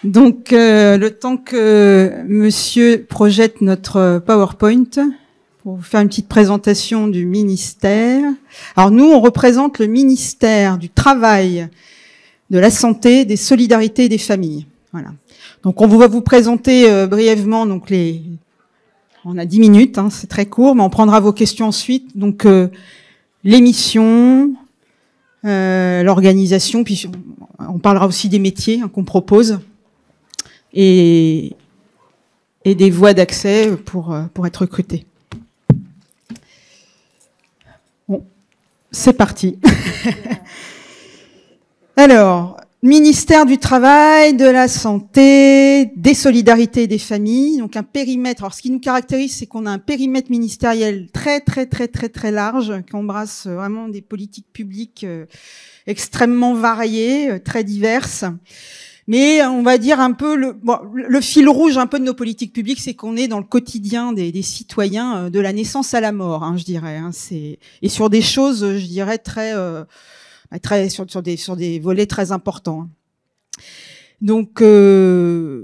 Donc, le temps que monsieur projette notre PowerPoint, pour vous faire une petite présentation du ministère. Alors, nous, on représente le ministère du Travail, de la Santé, des Solidarités et des Familles. Voilà. Donc, on va vous présenter brièvement donc on a 10 minutes, hein, c'est très court, mais on prendra vos questions ensuite. Donc, les missions, l'organisation, puis on parlera aussi des métiers qu'on propose. Et des voies d'accès pour être recruté. Bon, c'est parti. Alors, ministère du Travail, de la Santé, des Solidarités et des Familles, donc un périmètre. Alors, ce qui nous caractérise, c'est qu'on a un périmètre ministériel très large, qui embrasse vraiment des politiques publiques extrêmement variées, très diverses. Mais on va dire un peu le fil rouge un peu de nos politiques publiques, c'est qu'on est dans le quotidien des citoyens de la naissance à la mort, hein, je dirais. Hein, et sur des choses, je dirais sur des volets très importants. Donc dans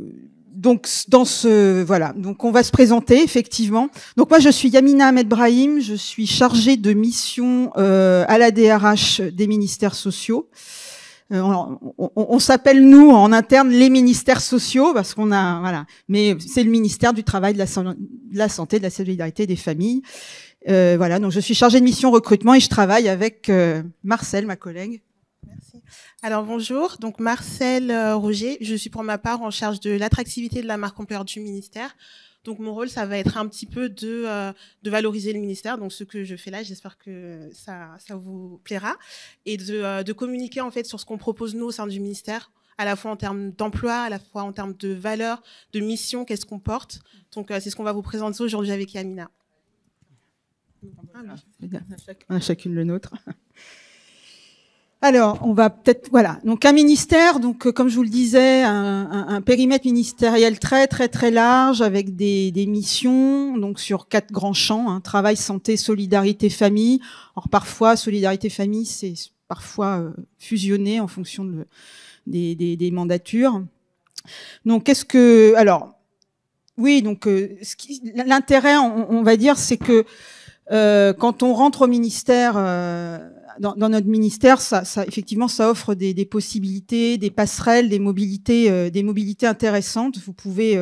voilà. Donc on va se présenter effectivement. Donc moi je suis Yamina Ahmed Brahim, je suis chargée de mission à la DRH des ministères sociaux. On s'appelle nous en interne les ministères sociaux parce qu'on a voilà, mais c'est le ministère du Travail, de la Santé, de la Solidarité et des Familles. Voilà, donc je suis chargée de mission recrutement et je travaille avec Marcel, ma collègue. Merci. Alors bonjour, donc Marcel Roger, je suis pour ma part en charge de l'attractivité de la marque employeur du ministère. Donc mon rôle, ça va être un petit peu de valoriser le ministère, donc ce que je fais là, j'espère que ça vous plaira, et de communiquer en fait sur ce qu'on propose nous au sein du ministère, à la fois en termes d'emploi, à la fois en termes de valeurs, de mission, qu'est-ce qu'on porte. Donc c'est ce qu'on va vous présenter aujourd'hui avec Yamina. On a chacune le nôtre. Alors, on va peut-être, voilà. Donc un ministère, donc comme je vous le disais, un périmètre ministériel très large avec des missions, donc sur 4 grands champs, hein, travail, santé, solidarité, famille. Alors parfois, solidarité, famille, c'est parfois fusionné en fonction des mandatures. Donc alors, oui, donc l'intérêt, on va dire, c'est que quand on rentre au ministère, dans notre ministère, ça effectivement, ça offre des possibilités, des passerelles, des mobilités intéressantes. Vous pouvez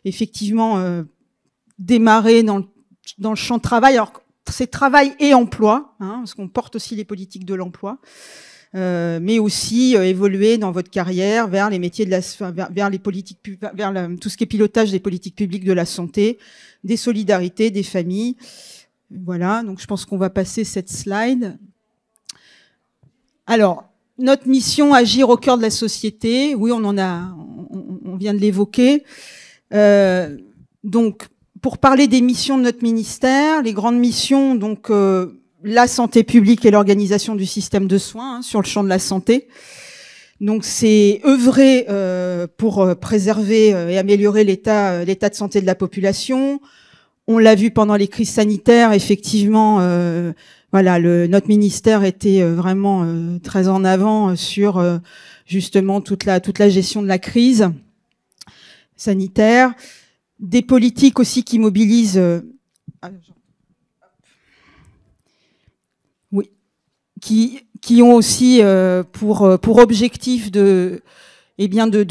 effectivement démarrer dans le champ de travail. Alors, c'est travail et emploi, hein, parce qu'on porte aussi les politiques de l'emploi, mais aussi évoluer dans votre carrière vers les métiers vers les politiques, vers tout ce qui est pilotage des politiques publiques de la santé, des solidarités, des familles. Voilà, donc je pense qu'on va passer cette slide. Alors, notre mission, agir au cœur de la société. Oui, on vient de l'évoquer. Donc, pour parler des missions de notre ministère, les grandes missions, donc la santé publique et l'organisation du système de soins, hein, sur le champ de la santé. Donc, c'est œuvrer pour préserver et améliorer l'état de santé de la population. On l'a vu pendant les crises sanitaires, effectivement, voilà, notre ministère était vraiment très en avant sur justement toute la gestion de la crise sanitaire, des politiques aussi qui mobilisent, oui, qui ont aussi pour objectif de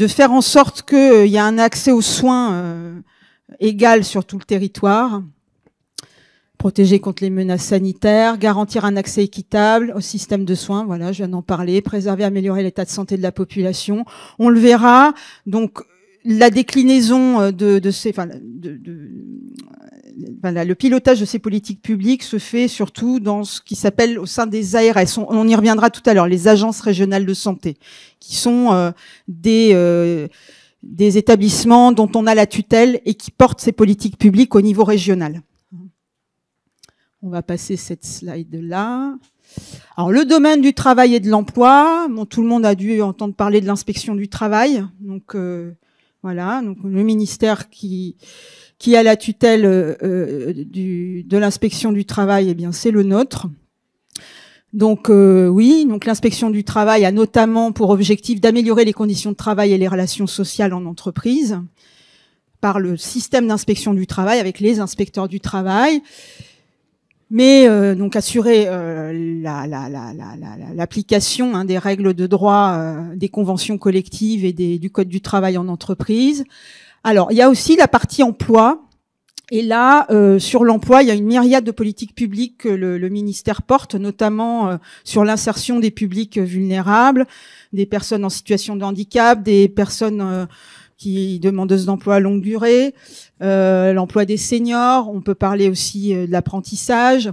faire en sorte qu'il y a un accès aux soins égal sur tout le territoire, protéger contre les menaces sanitaires, garantir un accès équitable au système de soins, voilà, je viens d'en parler, préserver, améliorer l'état de santé de la population. On le verra, donc la déclinaison le pilotage de ces politiques publiques se fait surtout dans ce qui s'appelle au sein des ARS. On y reviendra tout à l'heure, les agences régionales de santé, qui sont des établissements dont on a la tutelle et qui portent ces politiques publiques au niveau régional. On va passer cette slide-là. Alors, le domaine du travail et de l'emploi, bon, tout le monde a dû entendre parler de l'inspection du travail. Donc, voilà, donc le ministère qui a la tutelle de l'inspection du travail, eh bien, c'est le nôtre. Donc oui, donc l'inspection du travail a notamment pour objectif d'améliorer les conditions de travail et les relations sociales en entreprise par le système d'inspection du travail avec les inspecteurs du travail, mais donc assurer l'application des règles de droit des conventions collectives et du code du travail en entreprise. Alors il y a aussi la partie emploi. Et là, sur l'emploi, il y a une myriade de politiques publiques que le ministère porte, notamment sur l'insertion des publics vulnérables, des personnes en situation de handicap, des personnes qui demandeuses d'emploi à longue durée, l'emploi des seniors. On peut parler aussi de l'apprentissage.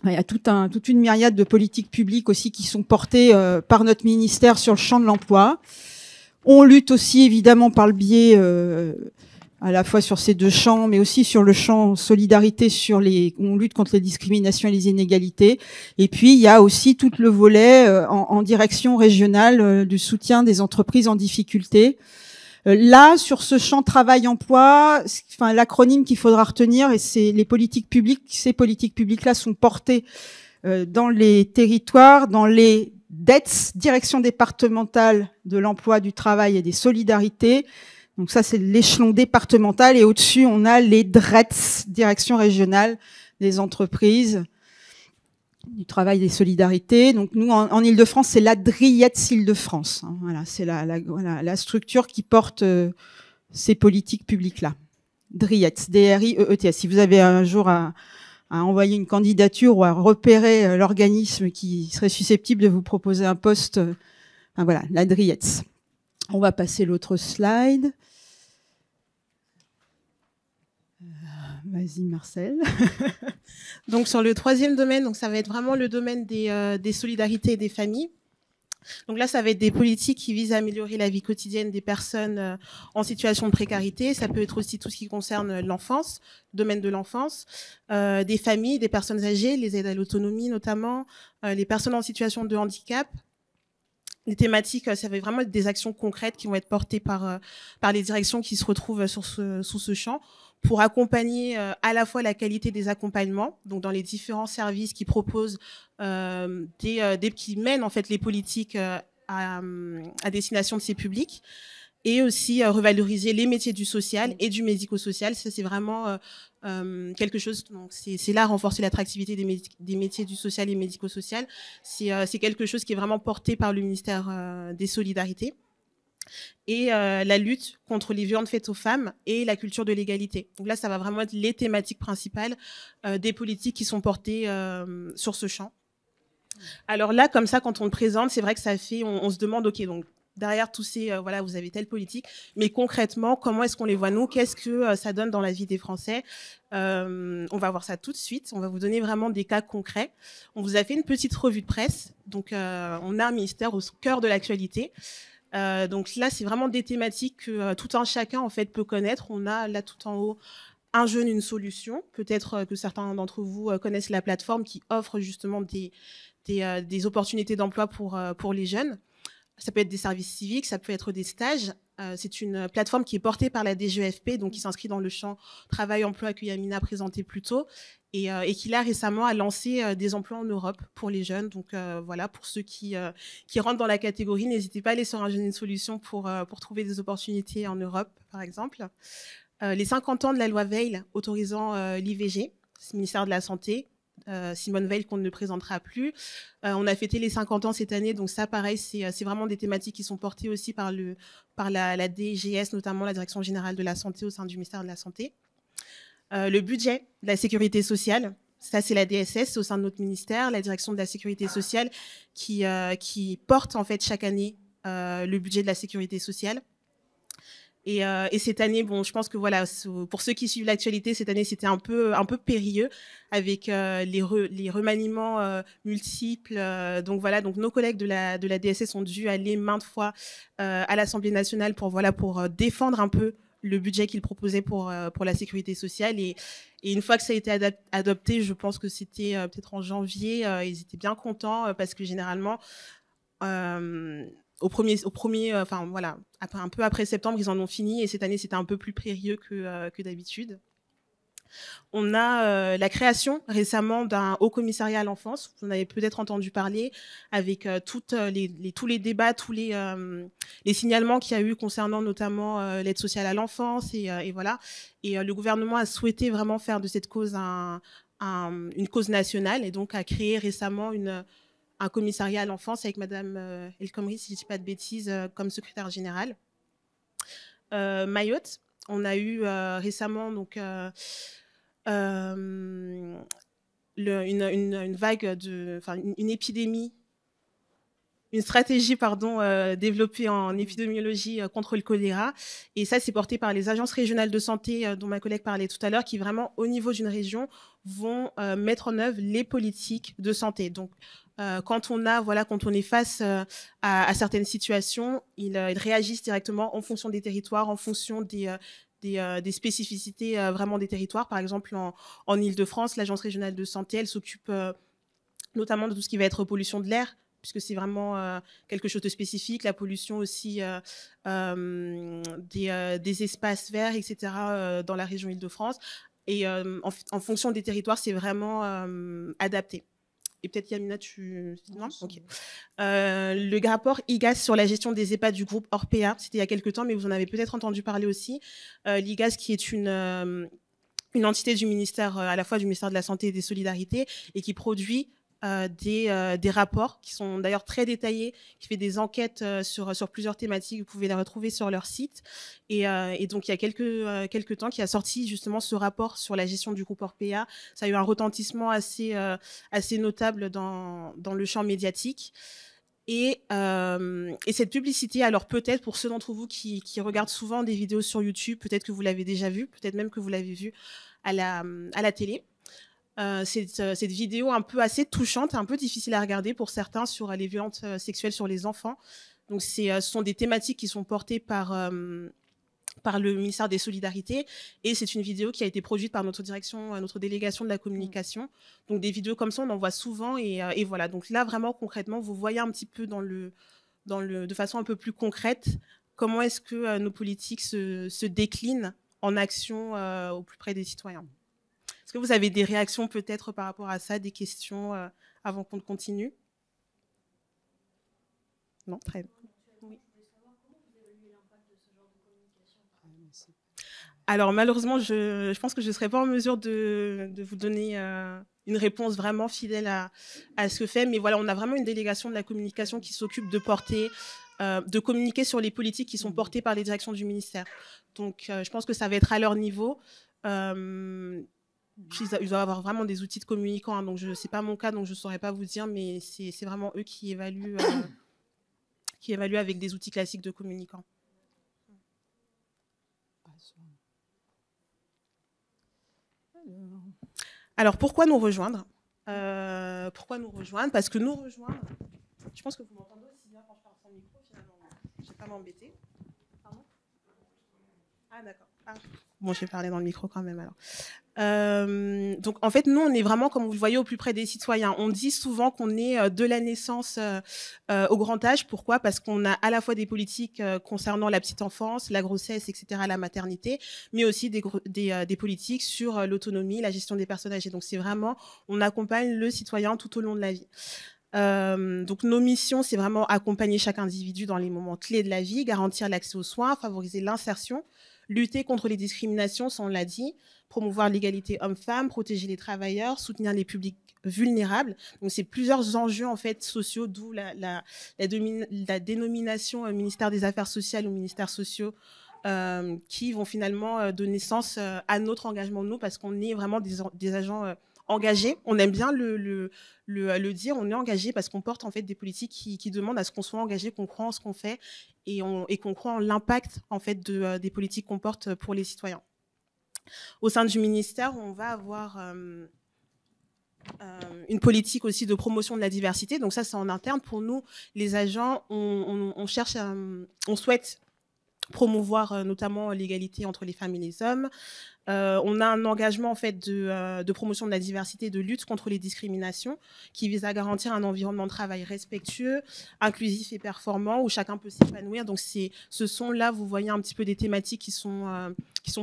Il y a toute une myriade de politiques publiques aussi qui sont portées par notre ministère sur le champ de l'emploi. On lutte aussi évidemment par le biais à la fois sur ces deux champs, mais aussi sur le champ solidarité, on lutte contre les discriminations et les inégalités. Et puis, il y a aussi tout le volet en direction régionale du soutien des entreprises en difficulté. Là, sur ce champ travail-emploi, enfin, l'acronyme qu'il faudra retenir, et c'est les politiques publiques, ces politiques publiques-là sont portées dans les territoires, dans les DETS, Direction départementale de l'emploi, du travail et des solidarités. Donc ça, c'est l'échelon départemental. Et au-dessus, on a les DRETS, Direction régionale des entreprises, du travail et des solidarités. Donc nous, en Ile-de-France, c'est la DRIETS Ile-de-France. Voilà, c'est la structure qui porte ces politiques publiques-là. DRIETS, D-R-I-E-E-T-S. Si vous avez un jour à envoyer une candidature ou à repérer l'organisme qui serait susceptible de vous proposer un poste, voilà, la DRIETS. On va passer l'autre slide. Vas-y, Marcel. Donc, sur le troisième domaine, donc ça va être vraiment le domaine des solidarités et des familles. Donc là, ça va être des politiques qui visent à améliorer la vie quotidienne des personnes en situation de précarité. Ça peut être aussi tout ce qui concerne l'enfance, le domaine de l'enfance, des familles, des personnes âgées, les aides à l'autonomie notamment, les personnes en situation de handicap. Les thématiques, ça va vraiment être des actions concrètes qui vont être portées par les directions qui se retrouvent sous ce champ pour accompagner à la fois la qualité des accompagnements, donc dans les différents services qui proposent, qui mènent en fait les politiques à destination de ces publics, et aussi revaloriser les métiers du social et du médico-social. Ça, c'est vraiment quelque chose. Donc, c'est là renforcer l'attractivité des métiers du social et médico-social. C'est quelque chose qui est vraiment porté par le ministère des Solidarités. Et la lutte contre les violences faites aux femmes et la culture de l'égalité. Donc là, ça va vraiment être les thématiques principales des politiques qui sont portées sur ce champ. Alors là, comme ça, quand on le présente, c'est vrai que ça fait, on se demande, ok, donc derrière tous ces, voilà, vous avez telle politique, mais concrètement, comment est-ce qu'on les voit nous? Qu'est-ce que ça donne dans la vie des Français? On va voir ça tout de suite. On va vous donner vraiment des cas concrets. On vous a fait une petite revue de presse. Donc, on a un ministère au cœur de l'actualité. Donc là, c'est vraiment des thématiques que tout un chacun en fait peut connaître. On a là tout en haut un jeune, une solution. Peut-être que certains d'entre vous connaissent la plateforme qui offre justement des opportunités d'emploi pour les jeunes. Ça peut être des services civiques, ça peut être des stages. C'est une plateforme qui est portée par la DGEFP, donc qui s'inscrit dans le champ travail-emploi que Yamina a présenté plus tôt, et qui là récemment a lancé des emplois en Europe pour les jeunes. Donc voilà, pour ceux qui rentrent dans la catégorie, n'hésitez pas à aller sur un jeune une solution pour trouver des opportunités en Europe, par exemple. Les 50 ans de la loi Veil autorisant l'IVG, c'est le ministère de la Santé. Simone Veil qu'on ne présentera plus. On a fêté les 50 ans cette année, donc ça pareil, c'est vraiment des thématiques qui sont portées aussi par la DGS, notamment la Direction Générale de la Santé au sein du ministère de la Santé. Le budget de la Sécurité Sociale, ça c'est la DSS, c'est au sein de notre ministère, la Direction de la Sécurité Sociale qui porte en fait chaque année le budget de la Sécurité Sociale. Et cette année, bon, je pense que voilà, pour ceux qui suivent l'actualité, cette année c'était un peu périlleux avec les remaniements multiples. Donc voilà, donc nos collègues de la DSS ont dû aller maintes fois à l'Assemblée nationale pour défendre un peu le budget qu'ils proposaient pour la sécurité sociale. Et une fois que ça a été adopté, je pense que c'était peut-être en janvier, ils étaient bien contents parce que généralement au premier, enfin voilà, un peu après septembre, ils en ont fini, et cette année c'était un peu plus périlleux que d'habitude. On a la création récemment d'un haut commissariat à l'enfance. Vous en avez peut-être entendu parler, avec tous les débats, tous les signalements qu'il y a eu concernant notamment l'aide sociale à l'enfance. Et voilà. Et le gouvernement a souhaité vraiment faire de cette cause une cause nationale, et donc a créé récemment un commissariat à l'enfance avec Madame El Khomri, si je ne dis pas de bêtises, comme secrétaire générale. Mayotte, on a eu récemment donc une vague une épidémie, une stratégie développée en épidémiologie contre le choléra, et ça c'est porté par les agences régionales de santé dont ma collègue parlait tout à l'heure, qui vraiment au niveau d'une région vont mettre en œuvre les politiques de santé. Donc quand on est face à certaines situations, ils réagissent directement en fonction des territoires, en fonction des spécificités vraiment des territoires. Par exemple, en Île-de-France, l'Agence régionale de santé, elle s'occupe notamment de tout ce qui va être pollution de l'air, puisque c'est vraiment quelque chose de spécifique, la pollution aussi des espaces verts, etc., dans la région Île-de-France. Et en fonction des territoires, c'est vraiment adapté. Et peut-être Yamina, non, ok. Le rapport IGAS sur la gestion des EHPAD du groupe Orpea, c'était il y a quelques temps, mais vous en avez peut-être entendu parler aussi. L'IGAS, qui est une entité du ministère, à la fois du ministère de la Santé et des Solidarités, et qui produit des rapports qui sont d'ailleurs très détaillés, qui fait des enquêtes sur plusieurs thématiques. Vous pouvez les retrouver sur leur site. Et donc, il y a quelques temps, qui a sorti justement ce rapport sur la gestion du groupe Orpea. Ça a eu un retentissement assez notable dans le champ médiatique. Et cette publicité, alors peut-être pour ceux d'entre vous qui regardent souvent des vidéos sur YouTube, peut-être que vous l'avez déjà vu, peut-être même que vous l'avez vu à la télé. Cette vidéo un peu assez touchante, un peu difficile à regarder pour certains, sur les violences sexuelles sur les enfants. Donc ce sont des thématiques qui sont portées par le ministère des Solidarités, et c'est une vidéo qui a été produite par notre délégation de la communication. Donc des vidéos comme ça, on en voit souvent, et voilà. Donc là, vraiment concrètement, vous voyez un petit peu de façon un peu plus concrète comment est-ce que nos politiques se déclinent en action au plus près des citoyens. Est-ce que vous avez des réactions peut-être par rapport à ça, des questions avant qu'on continue? Non, très bien. Oui. Alors malheureusement, je pense que je ne serai pas en mesure de vous donner une réponse vraiment fidèle à ce que fait, mais voilà, on a vraiment une délégation de la communication qui s'occupe de communiquer sur les politiques qui sont portées par les directions du ministère. Donc je pense que ça va être à leur niveau. Ils doivent avoir vraiment des outils de communicants, hein, donc ce n'est pas mon cas, donc je ne saurais pas vous dire, mais c'est vraiment eux qui évaluent avec des outils classiques de communicants. Alors, pourquoi nous rejoindre? Parce que nous rejoindre, je pense que vous m'entendez aussi bien quand je parle sans micro, finalement. Je ne vais pas m'embêter. Pardon? Ah, d'accord. Ah. Bon, je vais parler dans le micro quand même, alors. Donc, en fait, nous, on est vraiment, comme vous le voyez, au plus près des citoyens. On dit souvent qu'on est de la naissance au grand âge. Pourquoi? Parce qu'on a à la fois des politiques concernant la petite enfance, la grossesse, etc., la maternité, mais aussi des politiques sur l'autonomie, la gestion des personnes âgées. Donc, c'est vraiment, on accompagne le citoyen tout au long de la vie. Donc, nos missions, c'est vraiment accompagner chaque individu dans les moments clés de la vie, garantir l'accès aux soins, favoriser l'insertion, lutter contre les discriminations, ça on l'a dit, promouvoir l'égalité homme-femme, protéger les travailleurs, soutenir les publics vulnérables. Donc, c'est plusieurs enjeux en fait sociaux, d'où la dénomination ministère des Affaires sociales ou ministères sociaux, qui vont finalement donner naissance à notre engagement, nous, parce qu'on est vraiment des agents engagés. On aime bien le dire, on est engagé parce qu'on porte en fait des politiques qui demandent à ce qu'on soit engagé, qu'on croit en ce qu'on fait, et qu'on croit en l'impact en fait des politiques qu'on porte pour les citoyens. Au sein du ministère, on va avoir une politique aussi de promotion de la diversité. Donc ça, c'est en interne. Pour nous, les agents, on souhaite promouvoir notamment l'égalité entre les femmes et les hommes. On a un engagement en fait de promotion de la diversité, de lutte contre les discriminations, qui vise à garantir un environnement de travail respectueux, inclusif et performant, où chacun peut s'épanouir. Donc ce sont là, vous voyez un petit peu des thématiques qui sont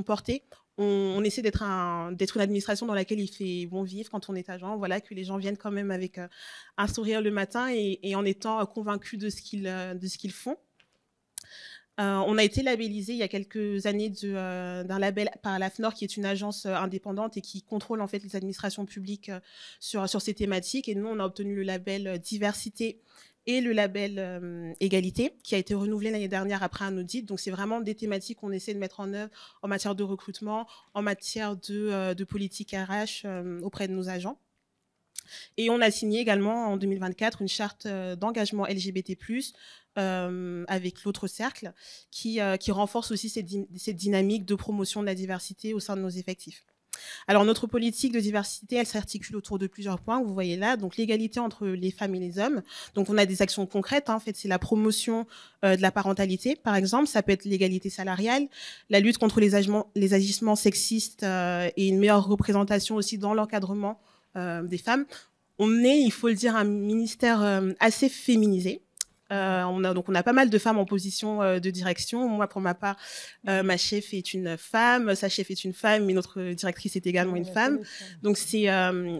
portées. on essaie d'être une administration dans laquelle il fait bon vivre quand on est agent, voilà, que les gens viennent quand même avec un sourire le matin et en étant convaincus de ce qu'ils font. On a été labellisé il y a quelques années d'un label par l'AFNOR, qui est une agence indépendante et qui contrôle en fait les administrations publiques sur ces thématiques. Et nous, on a obtenu le label diversité et le label égalité, qui a été renouvelé l'année dernière après un audit. Donc, c'est vraiment des thématiques qu'on essaie de mettre en œuvre en matière de recrutement, en matière de politique RH auprès de nos agents. Et on a signé également en 2024 une charte d'engagement LGBT+, avec l'autre cercle, qui renforce aussi cette dynamique de promotion de la diversité au sein de nos effectifs. Alors, notre politique de diversité, elle s'articule autour de plusieurs points, vous voyez là. Donc, l'égalité entre les femmes et les hommes. Donc, on a des actions concrètes, hein. En fait, c'est la promotion de la parentalité, par exemple. Ça peut être l'égalité salariale, la lutte contre les agissements sexistes et une meilleure représentation aussi dans l'encadrement des femmes. On est, il faut le dire, un ministère assez féminisé. On a pas mal de femmes en position de direction. Moi, pour ma part, ma chef est une femme, sa chef est une femme, mais notre directrice est également une femme. Donc,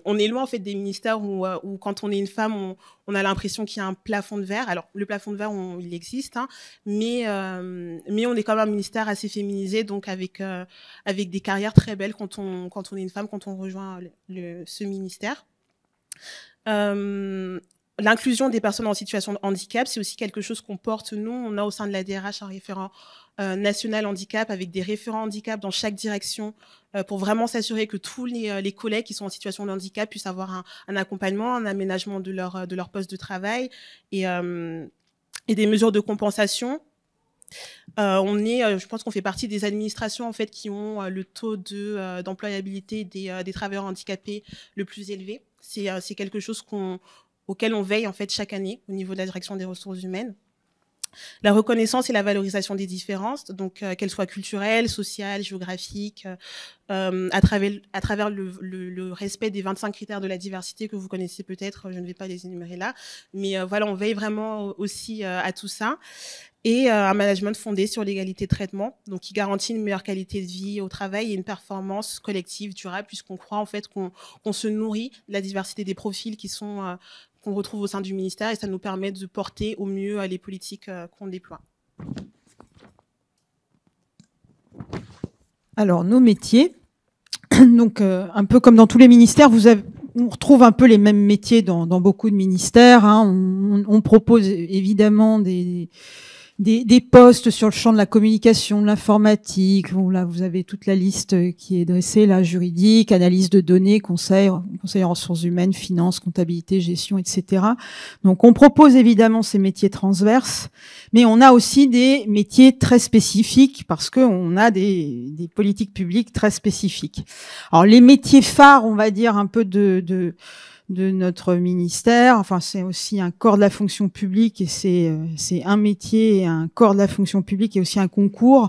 on est loin en fait des ministères où quand on est une femme, on a l'impression qu'il y a un plafond de verre. Alors, le plafond de verre, il existe, hein, mais on est quand même un ministère assez féminisé, donc avec des carrières très belles quand on est une femme, quand on rejoint ce ministère. L'inclusion des personnes en situation de handicap, c'est aussi quelque chose qu'on porte, nous. On a au sein de la DRH un référent national handicap avec des référents handicap dans chaque direction pour vraiment s'assurer que tous les collègues qui sont en situation de handicap puissent avoir un accompagnement, un aménagement de leur poste de travail et des mesures de compensation. Je pense qu'on fait partie des administrations en fait qui ont le taux d'employabilité des travailleurs handicapés le plus élevé. C'est quelque chose auquel on veille en fait chaque année au niveau de la direction des ressources humaines. La reconnaissance et la valorisation des différences, donc qu'elles soient culturelles, sociales, géographiques, à travers le respect des 25 critères de la diversité que vous connaissez peut-être, je ne vais pas les énumérer là, mais voilà, on veille vraiment aussi à tout ça. Et un management fondé sur l'égalité de traitement, donc qui garantit une meilleure qualité de vie au travail et une performance collective durable, puisqu'on croit en fait qu'on se nourrit de la diversité des profils qu'on retrouve au sein du ministère, et ça nous permet de porter au mieux les politiques qu'on déploie. Alors, nos métiers, donc un peu comme dans tous les ministères, on retrouve un peu les mêmes métiers dans beaucoup de ministères, hein. On propose évidemment des postes sur le champ de la communication, de l'informatique. Bon, là, vous avez toute la liste qui est dressée, là, juridique, analyse de données, conseil en ressources humaines, finance, comptabilité, gestion, etc. Donc, on propose évidemment ces métiers transverses, mais on a aussi des métiers très spécifiques parce qu'on a des politiques publiques très spécifiques. Alors, les métiers phares, on va dire, un peu de notre ministère, enfin c'est aussi un corps de la fonction publique et c'est un métier et un corps de la fonction publique et aussi un concours.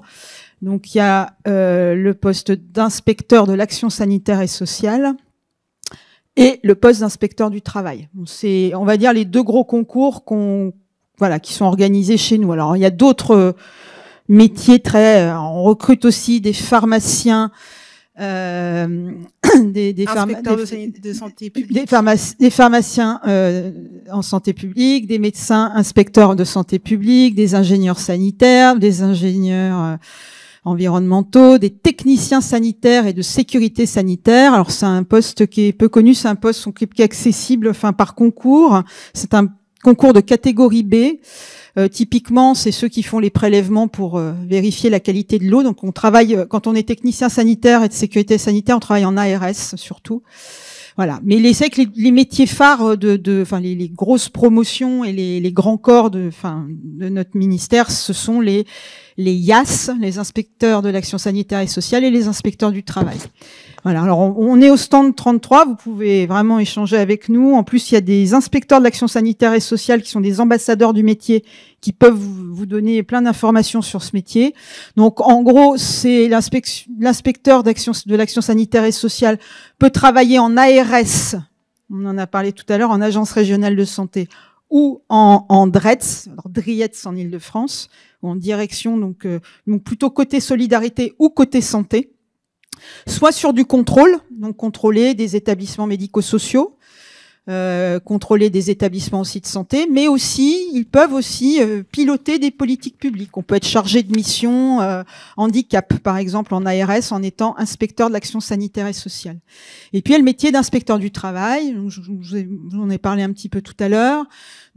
Donc il y a le poste d'inspecteur de l'action sanitaire et sociale et le poste d'inspecteur du travail. C'est, on va dire, les deux gros concours qui sont organisés chez nous. Alors il y a d'autres métiers on recrute aussi des pharmaciens, des santé publique, des pharmaciens en santé publique, des médecins inspecteurs de santé publique, des ingénieurs sanitaires, des ingénieurs environnementaux, des techniciens sanitaires et de sécurité sanitaire. Alors c'est un poste qui est peu connu, c'est un poste qui est accessible par concours. C'est un concours de catégorie B. Typiquement, c'est ceux qui font les prélèvements pour vérifier la qualité de l'eau. Donc, on travaille, quand on est technicien sanitaire et de sécurité sanitaire, on travaille en ARS surtout. Voilà. Mais c'est que les métiers phares les grosses promotions et les grands corps de notre ministère, ce sont les IAS, les inspecteurs de l'action sanitaire et sociale, et les inspecteurs du travail. Voilà. Alors, on est au stand 33. Vous pouvez vraiment échanger avec nous. En plus, il y a des inspecteurs de l'action sanitaire et sociale qui sont des ambassadeurs du métier qui peuvent vous donner plein d'informations sur ce métier. Donc, en gros, c'est l'inspecteur de l'action sanitaire et sociale peut travailler en ARS. On en a parlé tout à l'heure, en agence régionale de santé ou en DRETS, alors DRIETS en Île-de-France, ou en direction, donc plutôt côté solidarité ou côté santé. soit sur du contrôle, donc contrôler des établissements médico-sociaux, contrôler des établissements aussi de santé, mais aussi, ils peuvent aussi piloter des politiques publiques. On peut être chargé de mission handicap, par exemple, en ARS, en étant inspecteur de l'action sanitaire et sociale. Et puis, il y a le métier d'inspecteur du travail, donc, je vous en ai parlé un petit peu tout à l'heure,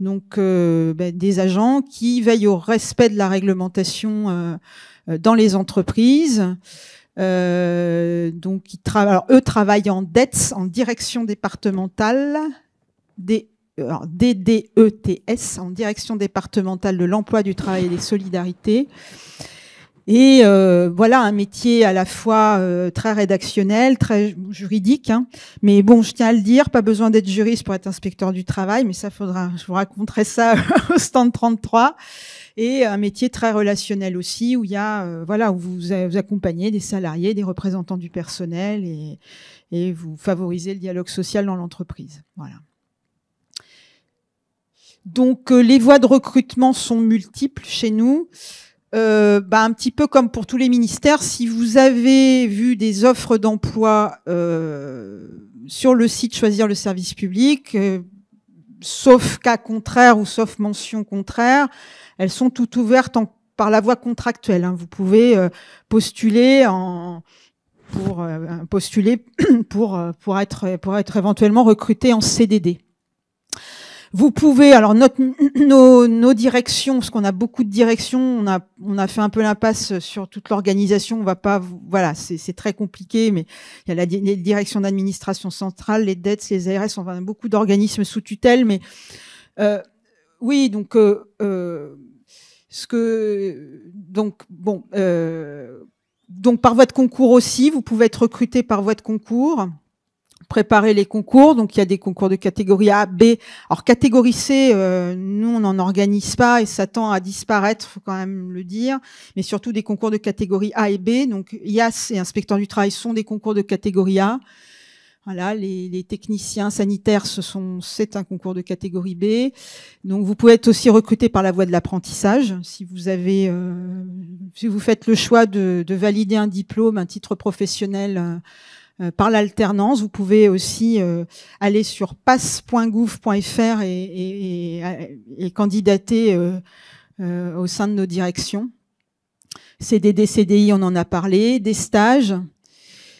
donc des agents qui veillent au respect de la réglementation dans les entreprises. Donc, alors, eux travaillent en DETS, en direction départementale, DDETS, en direction départementale de l'emploi, du travail et des solidarités. Et voilà, un métier à la fois très rédactionnel, très juridique, hein. Mais bon, je tiens à le dire, pas besoin d'être juriste pour être inspecteur du travail, mais ça je vous raconterai ça au stand 33. Et un métier très relationnel aussi, où il y a, voilà, où vous accompagnez des salariés, des représentants du personnel, et vous favorisez le dialogue social dans l'entreprise. Voilà. Donc, les voies de recrutement sont multiples chez nous. Un petit peu comme pour tous les ministères, si vous avez vu des offres d'emploi sur le site Choisir le service public, sauf cas contraire ou sauf mention contraire, elles sont toutes ouvertes par la voie contractuelle, hein. Vous pouvez postuler pour être éventuellement recruté en CDD. Vous pouvez, alors nos directions, parce qu'on a beaucoup de directions, on a fait un peu l'impasse sur toute l'organisation. On va pas, voilà, c'est très compliqué, mais il y a les directions d'administration centrale, les DETS, les ARS, on a beaucoup d'organismes sous tutelle, mais oui, donc donc par voie de concours aussi, vous pouvez être recruté par voie de concours. Préparer les concours, donc il y a des concours de catégorie A, B. Alors catégorie C, nous on n'en organise pas et ça tend à disparaître, faut quand même le dire, mais surtout des concours de catégorie A et B. Donc IAS et inspecteurs du travail sont des concours de catégorie A. Voilà, les techniciens sanitaires, c'est un concours de catégorie B. Donc vous pouvez être aussi recruté par la voie de l'apprentissage si vous faites le choix de valider un diplôme, un titre professionnel. Par l'alternance, vous pouvez aussi aller sur pass.gouv.fr et candidater au sein de nos directions. CDD, CDI, on en a parlé, des stages.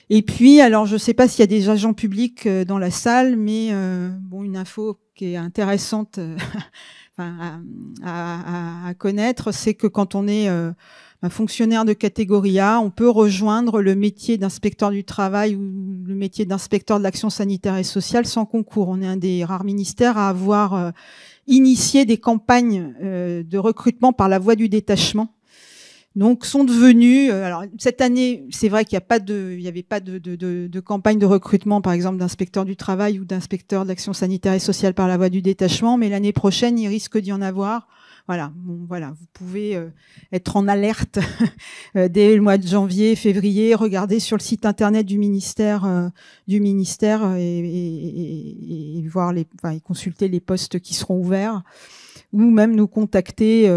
Et puis, alors je ne sais pas s'il y a des agents publics dans la salle, mais une info qui est intéressante à connaître, c'est que quand on est un fonctionnaire de catégorie A, on peut rejoindre le métier d'inspecteur du travail ou le métier d'inspecteur de l'action sanitaire et sociale sans concours. On est un des rares ministères à avoir initié des campagnes de recrutement par la voie du détachement. Donc, sont devenus. Alors cette année, c'est vrai qu'il n'y avait pas de campagne de recrutement, par exemple, d'inspecteur du travail ou d'inspecteur de l'action sanitaire et sociale par la voie du détachement, mais l'année prochaine, il risque d'y en avoir. Voilà, vous pouvez être en alerte dès le mois de janvier, février, regarder sur le site internet du ministère et voir et consulter les postes qui seront ouverts, ou même nous contacter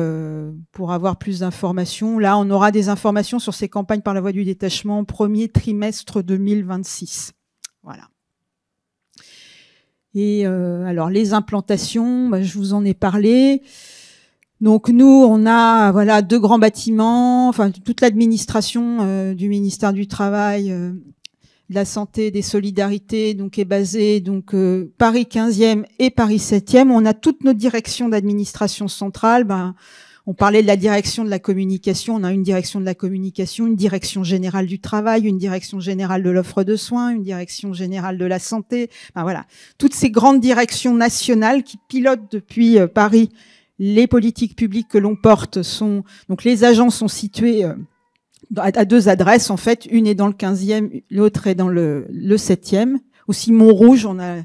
pour avoir plus d'informations. Là, on aura des informations sur ces campagnes par la voie du détachement premier trimestre 2026. Voilà. Et alors les implantations, je vous en ai parlé. Donc nous, on a 2 grands bâtiments, enfin toute l'administration du ministère du Travail, de la Santé, des Solidarités, donc est basée Paris 15e et Paris 7e. On a toutes nos directions d'administration centrale. On parlait de la direction de la communication. On a une direction de la communication, une direction générale du travail, une direction générale de l'offre de soins, une direction générale de la santé. Voilà, toutes ces grandes directions nationales qui pilotent depuis Paris les politiques publiques que l'on porte sont... Donc les agents sont situés à 2 adresses, en fait. Une est dans le 15e, l'autre est dans le 7e. Aussi Montrouge, on a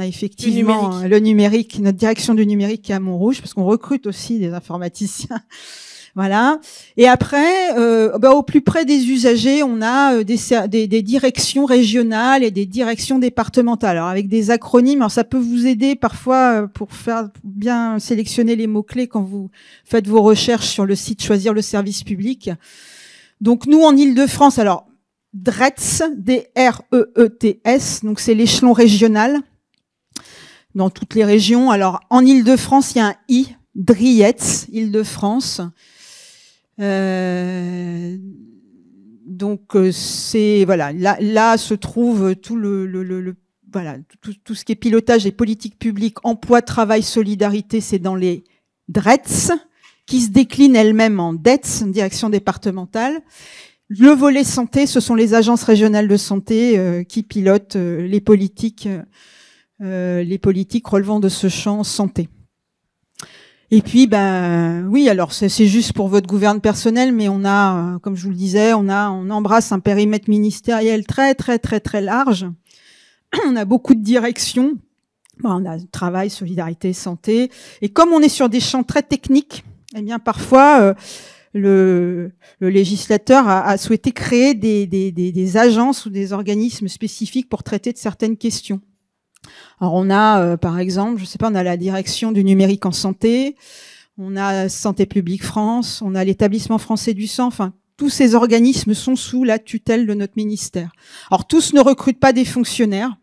effectivement le numérique, notre direction du numérique qui est à Montrouge, parce qu'on recrute aussi des informaticiens. Voilà. Et après, au plus près des usagers, on a des directions régionales et des directions départementales. Alors avec des acronymes, alors ça peut vous aider parfois pour bien sélectionner les mots-clés quand vous faites vos recherches sur le site Choisir le service public. Donc nous, en Île-de-France, alors DREETS, D-R-E-E-T-S, donc c'est l'échelon régional dans toutes les régions. Alors, en Île-de-France, il y a un I, DRIETS, Île-de-France. Donc, c'est, voilà, là se trouve tout voilà, tout ce qui est pilotage des politiques publiques, emploi, travail, solidarité, c'est dans les DREETS, qui se déclinent elles-mêmes en DETS, direction départementale. Le volet santé, ce sont les agences régionales de santé qui pilotent les politiques relevant de ce champ santé. Et puis, ben oui, alors c'est juste pour votre gouverne personnel, mais on a, comme je vous le disais, on embrasse un périmètre ministériel très très très très large. On a beaucoup de directions. Bon, on a travail, solidarité, santé. Et comme on est sur des champs très techniques, eh bien parfois le législateur a souhaité créer des agences ou des organismes spécifiques pour traiter de certaines questions. Alors on a par exemple, je sais pas, on a la direction du numérique en santé, on a Santé publique France, on a l'établissement français du sang, enfin tous ces organismes sont sous la tutelle de notre ministère. Alors tous ne recrutent pas des fonctionnaires.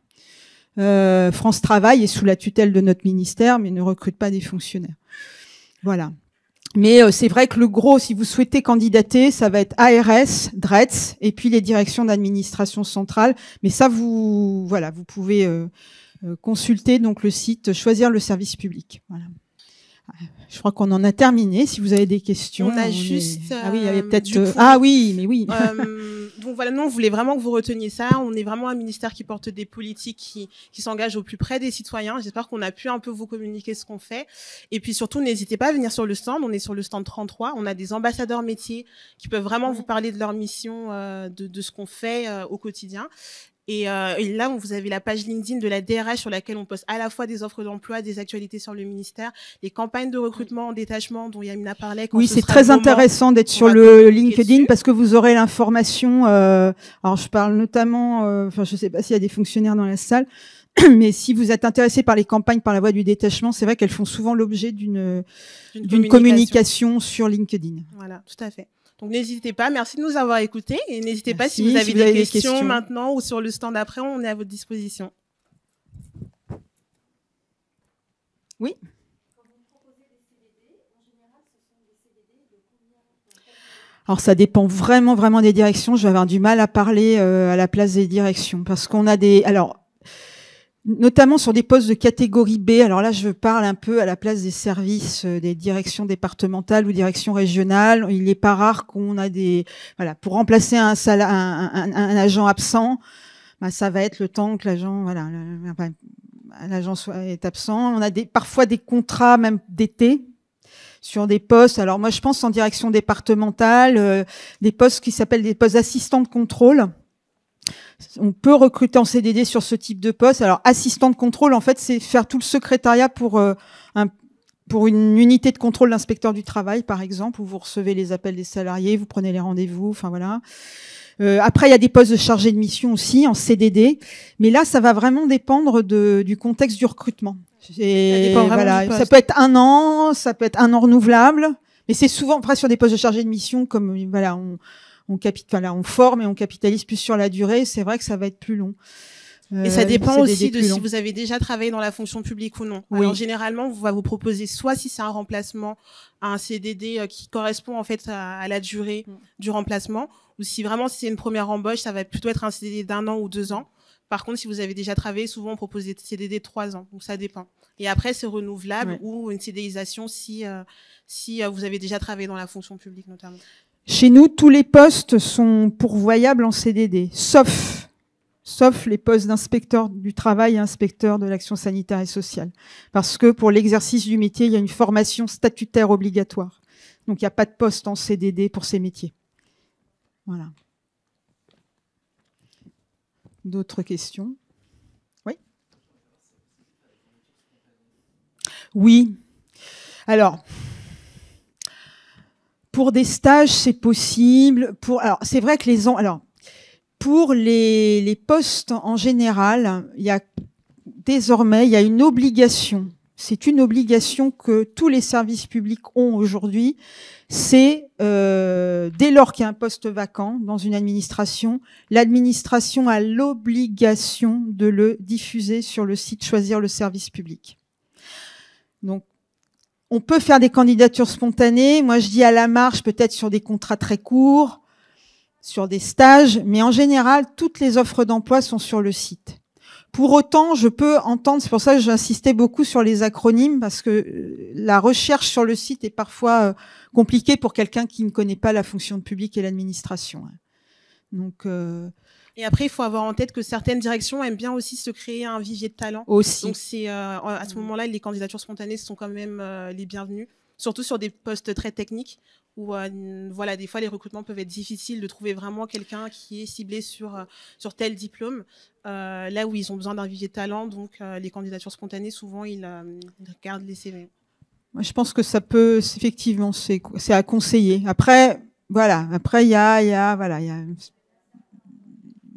France Travail est sous la tutelle de notre ministère, mais ne recrute pas des fonctionnaires. Voilà. Mais c'est vrai que le gros, si vous souhaitez candidater, ça va être ARS, DREETS, et puis les directions d'administration centrale. Mais ça, vous pouvez consulter donc le site Choisir le service public. Voilà. Je crois qu'on en a terminé. Si vous avez des questions, on a juste. Ah oui, il y avait peut-être. Ah oui, mais oui. Donc voilà, nous on voulait vraiment que vous reteniez ça. On est vraiment un ministère qui porte des politiques qui s'engagent au plus près des citoyens. J'espère qu'on a pu un peu vous communiquer ce qu'on fait. Et puis surtout, n'hésitez pas à venir sur le stand. On est sur le stand 33. On a des ambassadeurs métiers qui peuvent vraiment vous parler de leur mission, de ce qu'on fait au quotidien. Et là, vous avez la page LinkedIn de la DRH sur laquelle on poste à la fois des offres d'emploi, des actualités sur le ministère, les campagnes de recrutement en détachement dont Yamina parlait. Oui, c'est très intéressant d'être sur le LinkedIn parce que vous aurez l'information. Alors, je parle notamment, enfin, je sais pas s'il y a des fonctionnaires dans la salle, mais si vous êtes intéressé par les campagnes par la voie du détachement, c'est vrai qu'elles font souvent l'objet d'une communication sur LinkedIn. Voilà, tout à fait. Donc n'hésitez pas, merci de nous avoir écoutés et n'hésitez pas si vous avez des questions maintenant ou sur le stand après, on est à votre disposition. Oui. Alors ça dépend vraiment des directions. Je vais avoir du mal à parler à la place des directions parce qu'on a notamment sur des postes de catégorie B. Alors là, je parle un peu à la place des services des directions départementales ou directions régionales. Il n'est pas rare qu'on a pour remplacer un agent absent, ça va être le temps que l'agent est absent. On a parfois des contrats même d'été sur des postes. Alors moi, je pense en direction départementale, des postes qui s'appellent des postes assistants de contrôle. On peut recruter en CDD sur ce type de poste. Alors, assistant de contrôle, en fait, c'est faire tout le secrétariat pour une unité de contrôle d'inspecteur du travail, par exemple, où vous recevez les appels des salariés, vous prenez les rendez-vous, enfin voilà. Après, il y a des postes de chargé de mission aussi en CDD, mais là, ça va vraiment dépendre du contexte du recrutement. Ça peut être 1 an, ça peut être 1 an renouvelable, mais c'est souvent après sur des postes de chargé de mission, comme voilà, on forme et on capitalise plus sur la durée. C'est vrai que ça va être plus long. Et ça dépend aussi de si vous avez déjà travaillé dans la fonction publique ou non. Oui. Alors généralement, on va vous proposer soit si c'est un remplacement à un CDD qui correspond en fait à la durée du remplacement, ou si c'est une première embauche, ça va plutôt être un CDD d'1 an ou 2 ans. Par contre, si vous avez déjà travaillé, souvent on propose des CDD de 3 ans. Donc ça dépend. Et après, c'est renouvelable ou une CDIsation si vous avez déjà travaillé dans la fonction publique notamment. Chez nous, tous les postes sont pourvoyables en CDD, sauf les postes d'inspecteur du travail et inspecteur de l'action sanitaire et sociale. Parce que pour l'exercice du métier, il y a une formation statutaire obligatoire. Donc, il n'y a pas de poste en CDD pour ces métiers. Voilà. D'autres questions? Oui? Oui. Alors... Pour des stages, c'est possible. Alors, c'est vrai que pour les postes en général, désormais, il y a une obligation. C'est une obligation que tous les services publics ont aujourd'hui. C'est dès lors qu'il y a un poste vacant dans une administration, l'administration a l'obligation de le diffuser sur le site Choisir le service public. Donc, on peut faire des candidatures spontanées. Moi, je dis à la marge, peut-être sur des contrats très courts, sur des stages, mais en général, toutes les offres d'emploi sont sur le site. Pour autant, je peux entendre, c'est pour ça que j'insistais beaucoup sur les acronymes, parce que la recherche sur le site est parfois compliquée pour quelqu'un qui ne connaît pas la fonction publique et l'administration. Donc, et après, il faut avoir en tête que certaines directions aiment bien aussi se créer un vivier de talent. Aussi. Donc, c'est à ce moment-là, les candidatures spontanées sont quand même les bienvenues, surtout sur des postes très techniques où voilà, des fois, les recrutements peuvent être difficiles de trouver vraiment quelqu'un qui est ciblé sur tel diplôme. Là où ils ont besoin d'un vivier de talent, donc les candidatures spontanées, souvent, ils regardent les CV. Moi, je pense que ça peut, effectivement, c'est à conseiller. Après, voilà, il y a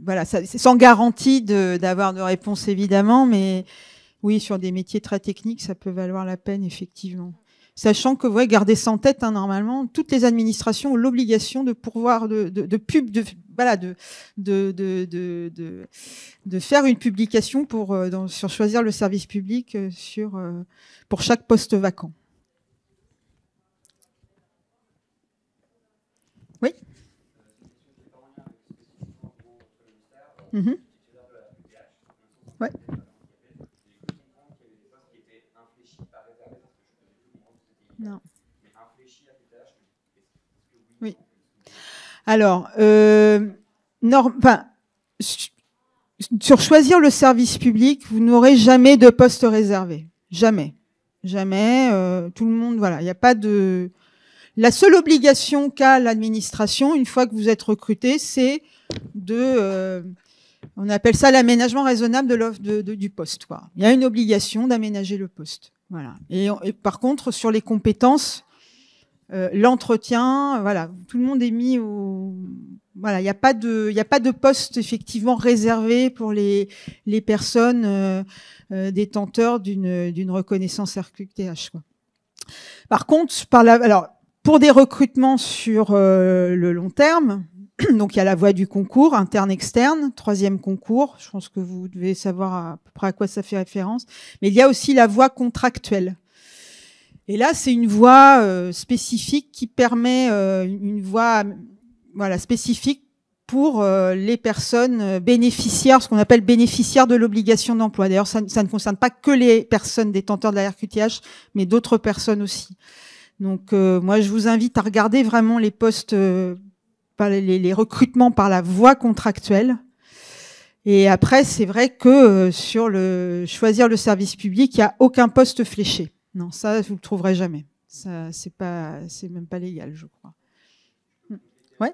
voilà, c'est sans garantie d'avoir de réponse évidemment, mais oui, sur des métiers très techniques, ça peut valoir la peine effectivement. Sachant que, ouais, gardez ça en tête, hein, normalement, toutes les administrations ont l'obligation de pourvoir de faire une publication sur Choisir le service public pour chaque poste vacant. Oui. Ouais. Non. Oui. Alors, sur Choisir le service public, vous n'aurez jamais de poste réservé. Jamais. Jamais. Tout le monde, voilà. Il n'y a pas de... La seule obligation qu'a l'administration, une fois que vous êtes recruté, c'est on appelle ça l'aménagement raisonnable de l'offre du poste, quoi. Il y a une obligation d'aménager le poste. Voilà. Et par contre, sur les compétences, l'entretien, voilà, tout le monde est mis au... Voilà, il n'y a pas de poste effectivement réservé pour les personnes détenteurs d'une reconnaissance RQTH, quoi. Par contre, pour des recrutements sur le long terme, donc il y a la voie du concours, interne-externe, 3e concours. Je pense que vous devez savoir à peu près à quoi ça fait référence. Mais il y a aussi la voie contractuelle. Et là, c'est une voie spécifique qui permet une voie spécifique pour les personnes bénéficiaires, ce qu'on appelle bénéficiaires de l'obligation d'emploi. D'ailleurs, ça ne concerne pas que les personnes détenteurs de la RQTH, mais d'autres personnes aussi. Donc, moi, je vous invite à regarder vraiment les postes... les recrutements par la voie contractuelle. Et après, c'est vrai que sur Choisir le service public, il n'y a aucun poste fléché. Non, ça, vous le trouverez jamais. Ça, c'est même pas légal, je crois. Ouais.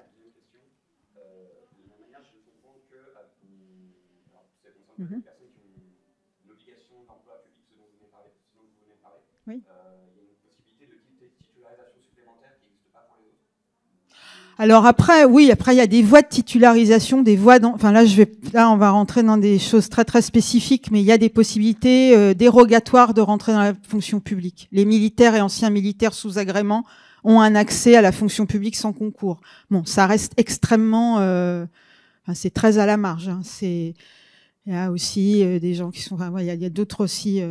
Oui. Alors après, oui, il y a des voies de titularisation, des voies enfin là on va rentrer dans des choses très très spécifiques, mais il y a des possibilités dérogatoires de rentrer dans la fonction publique. Les militaires et anciens militaires sous agrément ont un accès à la fonction publique sans concours. Bon, ça reste extrêmement c'est très à la marge, hein. Il y a aussi des gens qui sont il y a d'autres aussi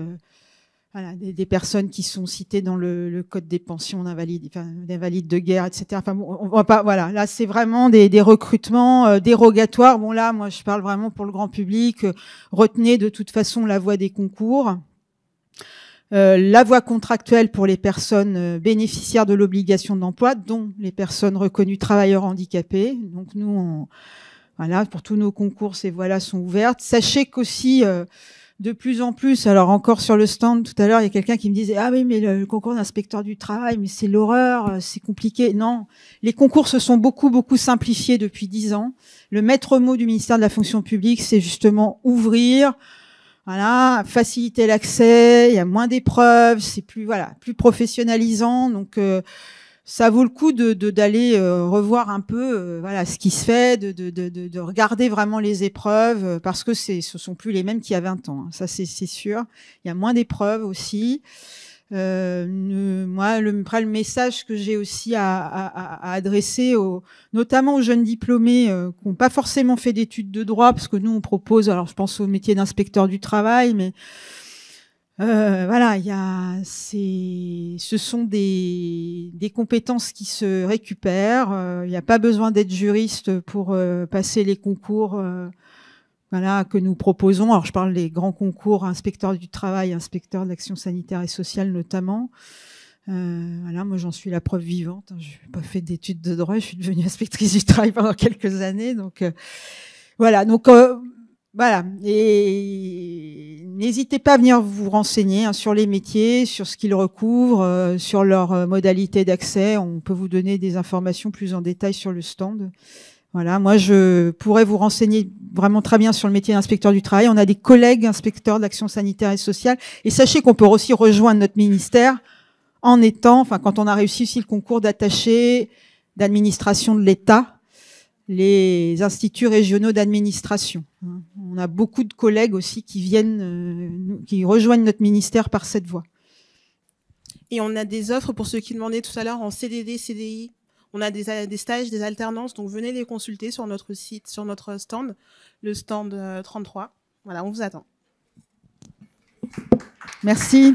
voilà, des personnes qui sont citées dans le code des pensions d'invalides de guerre, etc. Enfin, bon, on va pas, voilà. Là, c'est vraiment des recrutements dérogatoires. Bon, là, moi, je parle vraiment pour le grand public. Retenez de toute façon la voie des concours. La voie contractuelle pour les personnes bénéficiaires de l'obligation d'emploi, dont les personnes reconnues travailleurs handicapés. Donc, nous, voilà, pour tous nos concours, ces voies-là sont ouvertes. Sachez qu'aussi... de plus en plus, alors encore sur le stand tout à l'heure, il y a quelqu'un qui me disait « Ah oui, mais le concours d'inspecteur du travail, mais c'est l'horreur, c'est compliqué. » Non, les concours se sont beaucoup, beaucoup simplifiés depuis 10 ans. Le maître mot du ministère de la fonction publique, c'est justement ouvrir, voilà, faciliter l'accès, il y a moins d'épreuves, c'est plus professionnalisant. Donc, ça vaut le coup d'aller revoir un peu ce qui se fait, de regarder vraiment les épreuves, parce que ce sont plus les mêmes qu'il y a 20 ans, hein. Ça c'est sûr. Il y a moins d'épreuves aussi. Moi, le message que j'ai aussi à adresser, notamment aux jeunes diplômés qui n'ont pas forcément fait d'études de droit, parce que nous, on propose, alors je pense au métier d'inspecteur du travail, mais voilà, ce sont des compétences qui se récupèrent. Il n'y a pas besoin d'être juriste pour passer les concours voilà, que nous proposons. Alors, je parle des grands concours, inspecteur du travail, inspecteur de l'action sanitaire et sociale notamment. Voilà, moi, j'en suis la preuve vivante. Je n'ai pas fait d'études de droit, je suis devenue inspectrice du travail pendant quelques années. Donc, voilà. Donc, voilà. Et n'hésitez pas à venir vous renseigner sur les métiers, sur ce qu'ils recouvrent, sur leurs modalités d'accès. On peut vous donner des informations plus en détail sur le stand. Voilà, moi, je pourrais vous renseigner vraiment très bien sur le métier d'inspecteur du travail. On a des collègues inspecteurs d'action sanitaire et sociale. Et sachez qu'on peut aussi rejoindre notre ministère en étant, enfin, quand on a réussi aussi le concours d'attaché d'administration de l'État, les instituts régionaux d'administration. On a beaucoup de collègues aussi qui viennent, qui rejoignent notre ministère par cette voie. Et on a des offres pour ceux qui demandaient tout à l'heure en CDD, CDI. On a des stages, des alternances, donc venez les consulter sur notre site, sur notre stand, le stand 33. Voilà, on vous attend. Merci.